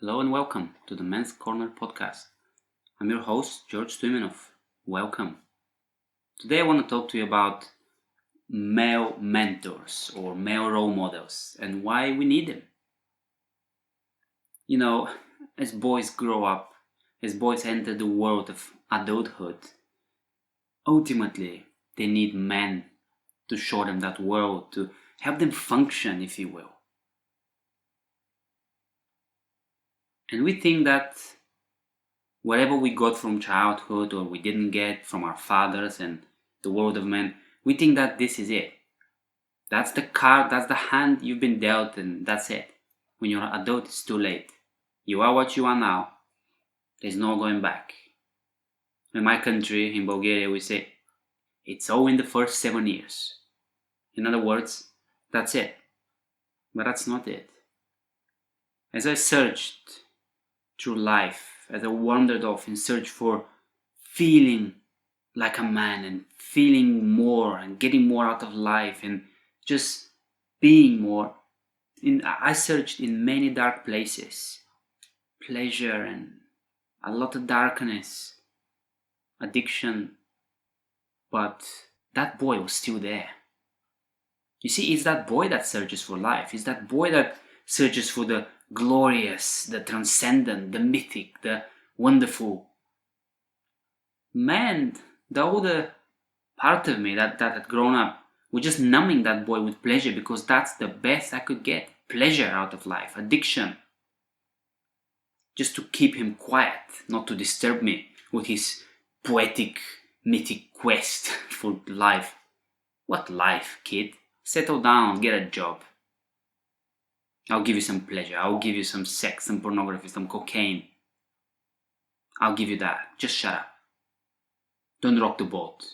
Hello and welcome to the Men's Corner podcast. I'm your host, George Stoimenov. Welcome. Today I want to talk to you about male mentors or male role models and why we need them. You know, as boys grow up, as boys enter the world of adulthood, ultimately they need men to show them that world, to help them function, if you will. And we think that whatever we got from childhood or we didn't get from our fathers and the world of men, we think that this is it. That's the card, that's the hand you've been dealt, and that's it. When you're an adult, it's too late. You are what you are now. There's no going back. In my country, in Bulgaria, we say, it's all in the first 7 years. In other words, that's it. But that's not it. As I searched through life, as I wandered off in search for feeling like a man and feeling more and getting more out of life and just being more, I searched in many dark places. Pleasure and a lot of darkness, addiction, but that boy was still there. You see, it's that boy that searches for life. It's that boy that searches for the glorious, the transcendent, the mythic, the wonderful. Man, the older part of me that had grown up was just numbing that boy with pleasure because that's the best I could get. Pleasure out of life, addiction. Just to keep him quiet, not to disturb me with his poetic, mythic quest for life. What life, kid? Settle down, get a job. I'll give you some pleasure. I'll give you some sex, some pornography, some cocaine. I'll give you that. Just shut up. Don't rock the boat.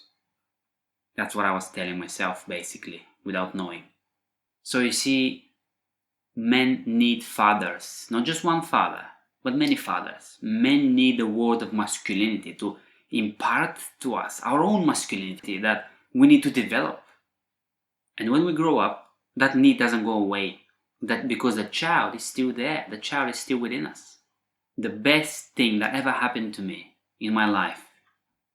That's what I was telling myself, basically, without knowing. So you see, men need fathers. Not just one father, but many fathers. Men need the word of masculinity to impart to us our own masculinity that we need to develop. And when we grow up, that need doesn't go away. That because the child is still there, the child is still within us. The best thing that ever happened to me in my life,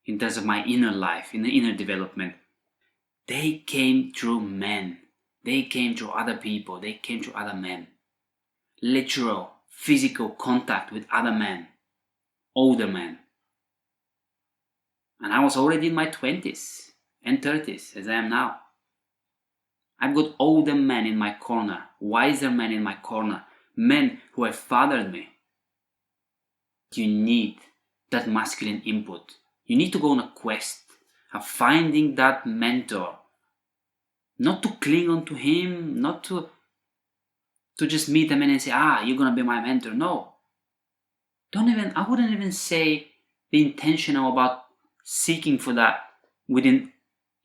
in terms of my inner life, in the inner development, they came through men. They came through other people. They came through other men. Literal, physical contact with other men, older men. And I was already in my 20s and 30s, as I am now. I've got older men in my corner, wiser men in my corner, men who have fathered me. You need that masculine input. You need to go on a quest of finding that mentor. Not to cling on to him, not to just meet a man and say, you're gonna be my mentor. No. I wouldn't even say be intentional about seeking for that within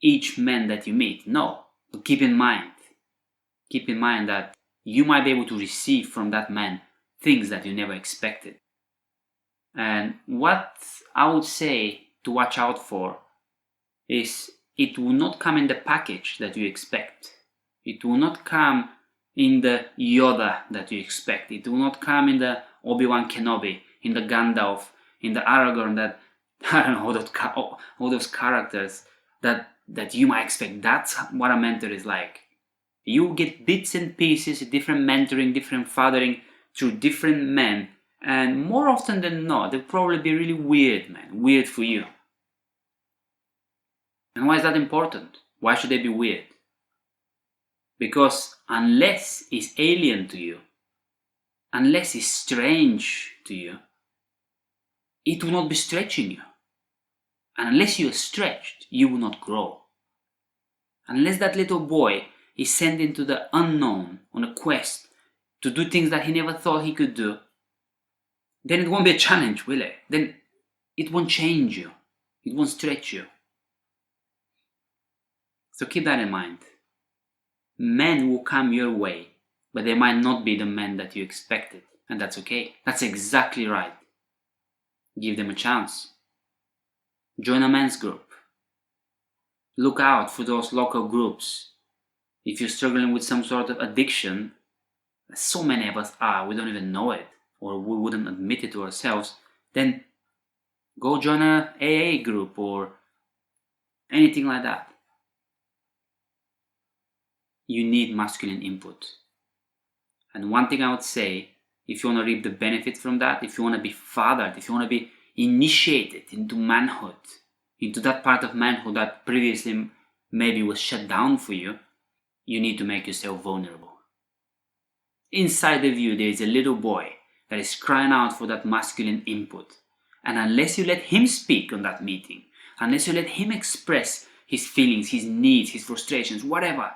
each man that you meet. No. But keep in mind that you might be able to receive from that man things that you never expected. And what I would say to watch out for is it will not come in the package that you expect. It will not come in the Yoda that you expect. It will not come in the Obi-Wan Kenobi, in the Gandalf, in the Aragorn, that I don't know, all those characters that you might expect. That's what a mentor is like. You get bits and pieces, different mentoring, different fathering through different men, and more often than not, they'll probably be really weird, man. Weird for you. And why is that important? Why should they be weird? Because unless it's alien to you, unless it's strange to you, it will not be stretching you. And unless you are stretched, you will not grow. Unless that little boy is sent into the unknown on a quest to do things that he never thought he could do, then it won't be a challenge, will it? Then it won't change you. It won't stretch you. So keep that in mind. Men will come your way, but they might not be the men that you expected. And that's okay. That's exactly right. Give them a chance. Join a men's group. Look out for those local groups. If you're struggling with some sort of addiction, so many of us are, we don't even know it. or we wouldn't admit it to ourselves, then go join a AA group or anything like that. You need masculine input. And one thing I would say, if you want to reap the benefit from that, if you want to be fathered, if you want to be initiated into manhood, into that part of manhood that previously maybe was shut down for you, you need to make yourself vulnerable. Inside of you, there is a little boy that is crying out for that masculine input. And unless you let him speak on that meeting, unless you let him express his feelings, his needs, his frustrations, whatever,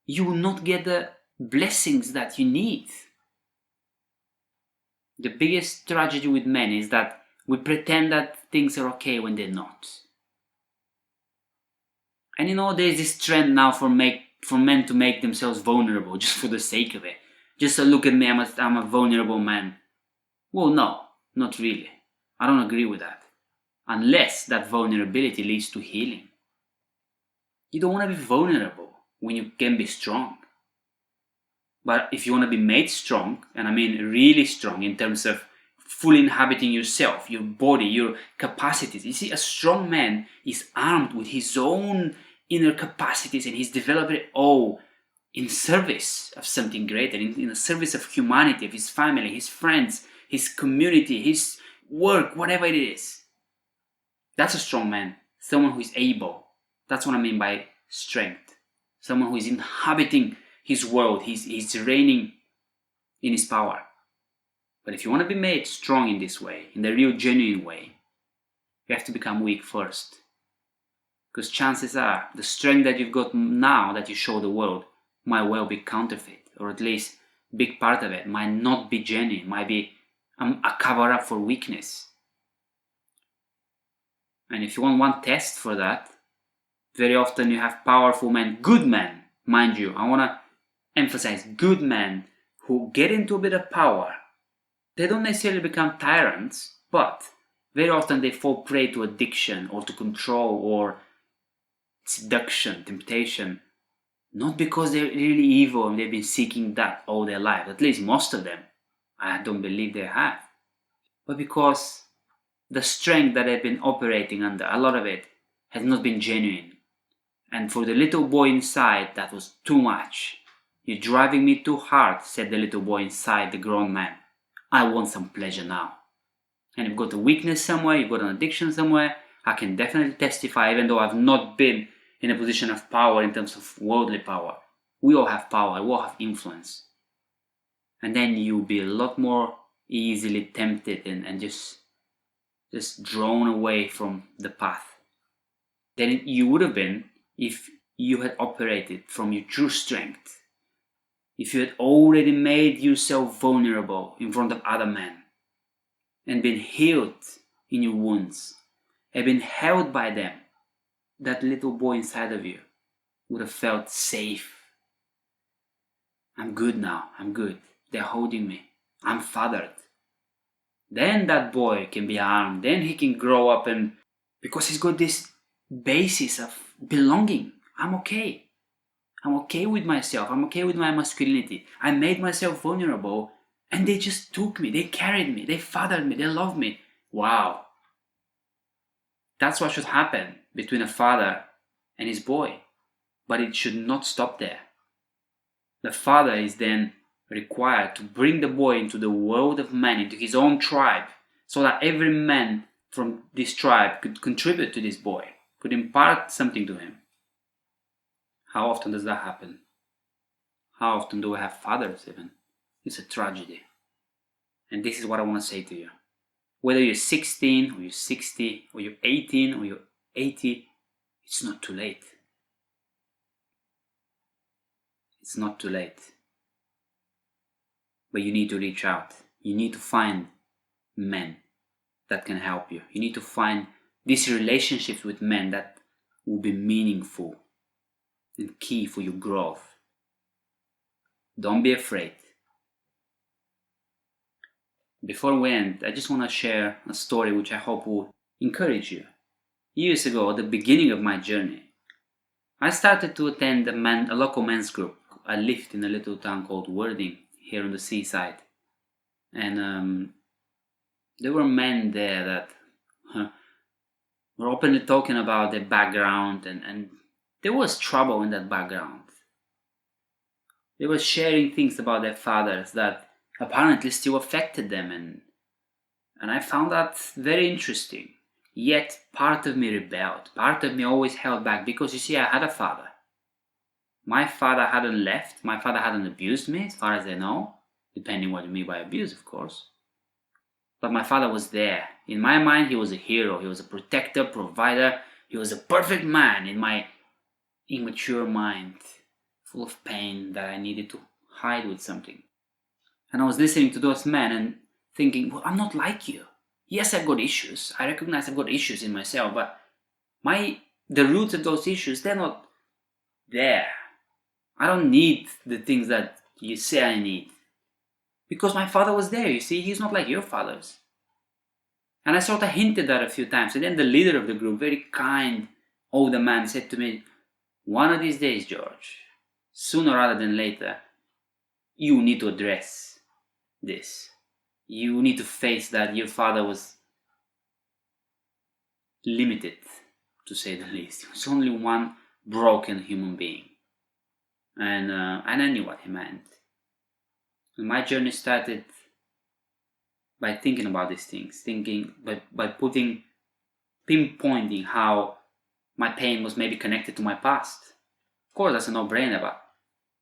you will not get the blessings that you need. The biggest tragedy with men is that we pretend that things are okay when they're not. And there's this trend now for men to make themselves vulnerable just for the sake of it. Just look at me, I'm a vulnerable man. Well, no, not really. I don't agree with that. Unless that vulnerability leads to healing. You don't want to be vulnerable when you can be strong. But if you want to be made strong, and I mean really strong in terms of fully inhabiting yourself, your body, your capacities. You see, a strong man is armed with his own inner capacities, and he's developed it all in service of something greater, in the service of humanity, of his family, his friends, his community, his work, whatever it is. That's a strong man, someone who is able. That's what I mean by strength. Someone who is inhabiting his world, he's reigning in his power. But if you want to be made strong in this way, in the real genuine way, you have to become weak first. Because chances are, the strength that you've got now that you show the world might well be counterfeit, or at least a big part of it might not be genuine, might be a cover-up for weakness. And if you want one test for that, very often you have powerful men, good men, mind you, I want to emphasize good men who get into a bit of power. They don't necessarily become tyrants, but very often they fall prey to addiction or to control or seduction, temptation, not because they're really evil and they've been seeking that all their life, at least most of them. I don't believe they have. But because the strength that they've been operating under, a lot of it has not been genuine. And for the little boy inside, that was too much. You're driving me too hard, said the little boy inside the grown man. I want some pleasure now. And you've got a weakness somewhere, you've got an addiction somewhere. I can definitely testify, even though I've not been in a position of power in terms of worldly power. We all have power, we all have influence. And then you'll be a lot more easily tempted and just drawn away from the path than you would have been if you had operated from your true strength. If you had already made yourself vulnerable in front of other men and been healed in your wounds and been held by them, that little boy inside of you would have felt safe. I'm good now, I'm good. They're holding me. I'm fathered. Then that boy can be armed. Then he can grow up, and because he's got this basis of belonging. I'm okay. I'm okay with myself. I'm okay with my masculinity. I made myself vulnerable and they just took me. They carried me. They fathered me. They loved me. Wow. That's what should happen between a father and his boy. But it should not stop there. The father is then required to bring the boy into the world of men, into his own tribe, so that every man from this tribe could contribute to this boy, could impart something to him. How often does that happen? How often do we have fathers even? It's a tragedy. And this is what I want to say to you. Whether you're 16 or you're 60 or you're 18 or you're 80, it's not too late. It's not too late. But you need to reach out. You need to find men that can help you. You need to find these relationships with men that will be meaningful and key for your growth. Don't be afraid. Before we end, I just want to share a story which I hope will encourage you. Years ago, at the beginning of my journey, I started to attend a local men's group. I lived in a little town called Worthing, here on the seaside. And there were men there that were openly talking about their background, and there was trouble in that background. They were sharing things about their fathers that apparently still affected them, and I found that very interesting. Yet part of me rebelled. Part of me always held back because you see, I had a father. My father hadn't left. My father hadn't abused me, as far as I know, depending what you mean by abuse, of course. But my father was there. In my mind, he was a hero. He was a protector, provider. He was a perfect man in my immature mind, full of pain that I needed to hide with something. And I was listening to those men and thinking, well, I'm not like you. Yes, I've got issues. I recognize I've got issues in myself, but the roots of those issues, they're not there. I don't need the things that you say I need. Because my father was there, you see, he's not like your fathers. And I sort of hinted that a few times. And then the leader of the group, very kind older man, said to me, one of these days, George, sooner rather than later, you need to address this. You need to face that your father was limited, to say the least. He was only one broken human being. And I knew what he meant. And my journey started by thinking about these things, by pinpointing how my pain was maybe connected to my past. Of course, that's a no-brainer,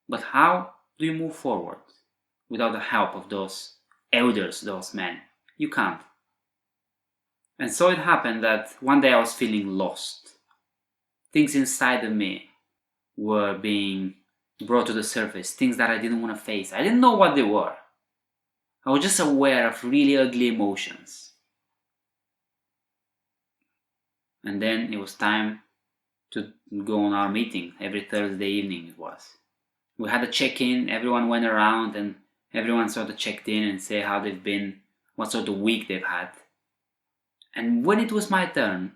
but how do you move forward without the help of those elders, those men? You can't. And so it happened that one day I was feeling lost. Things inside of me were being brought to the surface, things that I didn't want to face. I didn't know what they were. I was just aware of really ugly emotions. And then it was time to go on our meeting. Every Thursday evening it was. We had a check-in, everyone went around and everyone sort of checked in and said how they've been, what sort of week they've had. And when it was my turn,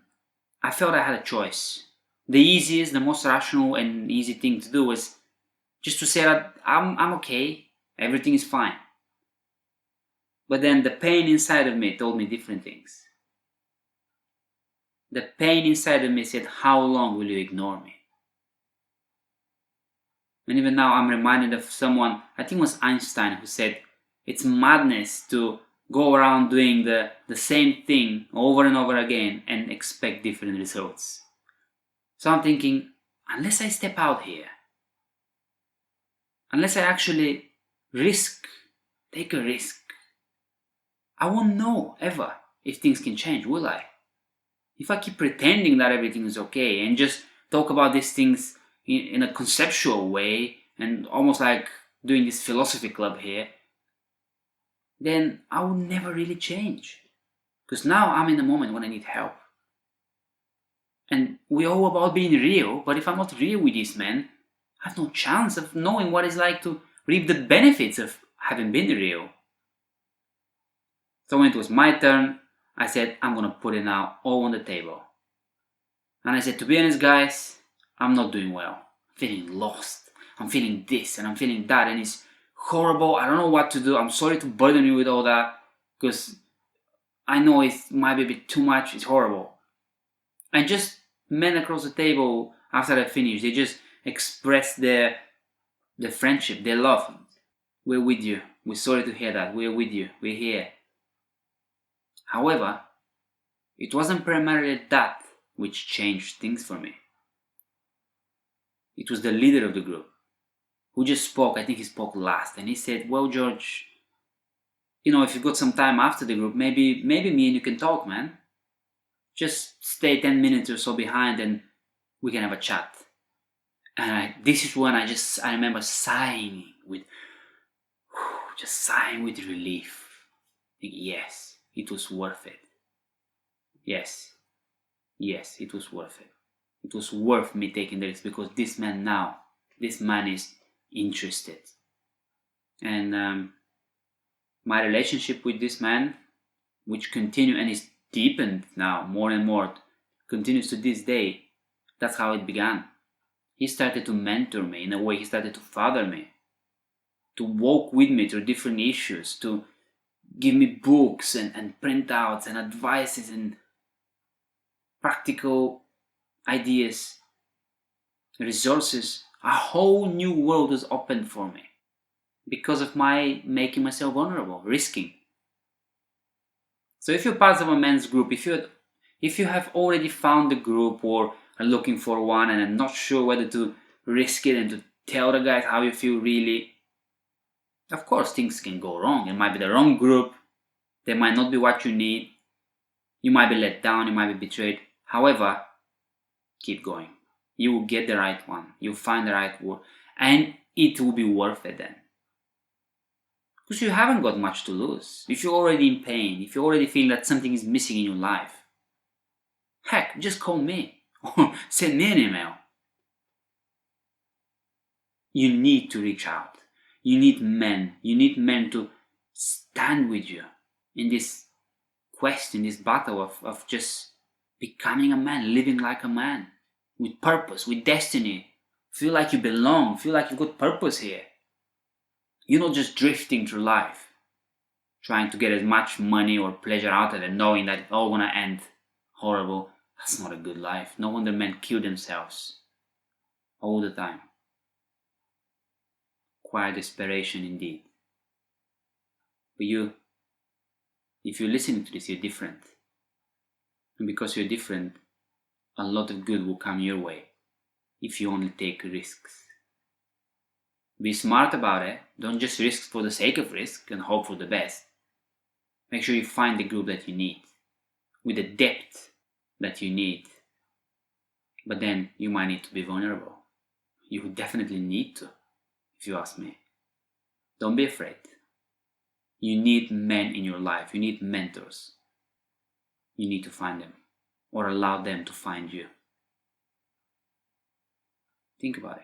I felt I had a choice. The easiest, the most rational and easy thing to do was just to say that I'm okay, everything is fine. But then the pain inside of me told me different things. The pain inside of me said, how long will you ignore me? And even now I'm reminded of someone, I think it was Einstein, who said, it's madness to go around doing the same thing over and over again and expect different results. So I'm thinking, unless I step out here, unless I actually take a risk, I won't know ever if things can change, will I? If I keep pretending that everything is okay and just talk about these things in a conceptual way and almost like doing this philosophy club here, then I will never really change. Because now I'm in a moment when I need help. And we're all about being real, but if I'm not real with these men, I have no chance of knowing what it's like to reap the benefits of having been real. So when it was my turn, I said, I'm gonna put it now all on the table. And I said, to be honest, guys, I'm not doing well. I'm feeling lost. I'm feeling this and I'm feeling that, and it's horrible. I don't know what to do. I'm sorry to burden you with all that, because I know it might be a bit too much. It's horrible. And just men across the table, after I finished, they just expressed their friendship, their love. We're with you. We're sorry to hear that. We're with you. We're here. However, it wasn't primarily that which changed things for me. It was the leader of the group who just spoke. I think he spoke last, and he said, well, George, if you've got some time after the group, maybe me and you can talk, man. Just stay 10 minutes or so behind and we can have a chat. And this is when I remember sighing with relief. Yes, it was worth it. Yes, it was worth it. It was worth me taking the risk, because this man is interested. And my relationship with this man, which continued and is deepened now more and more, continues to this day. That's how it began. He started to mentor me in a way. He started to father me, to walk with me through different issues, to give me books and printouts and advices and practical ideas, resources. A whole new world was opened for me because of my making myself vulnerable, risking. So if you're part of a men's group, if you have already found the group or are looking for one and are not sure whether to risk it and to tell the guys how you feel really, of course things can go wrong. It might be the wrong group, they might not be what you need, you might be let down, you might be betrayed. However, keep going. You will get the right one, you'll find the right word, and it will be worth it then. Because you haven't got much to lose. If you're already in pain, if you already feel that something is missing in your life, heck, just call me or send me an email. You need to reach out. You need men. You need men to stand with you in this quest, in this battle of just becoming a man, living like a man, with purpose, with destiny. Feel like you belong, feel like you've got purpose here. You're not just drifting through life, trying to get as much money or pleasure out of it, knowing that it's all gonna end horrible. That's not a good life. No wonder men kill themselves all the time. Quite desperation indeed. But you, if you're listening to this, you're different. And because you're different, a lot of good will come your way if you only take risks. Be smart about it. Don't just risk for the sake of risk and hope for the best. Make sure you find the group that you need, with the depth that you need. But then you might need to be vulnerable. You would definitely need to, if you ask me. Don't be afraid. You need men in your life. You need mentors. You need to find them, or allow them to find you. Think about it.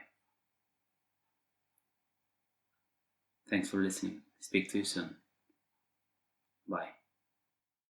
Thanks for listening. Speak to you soon. Bye.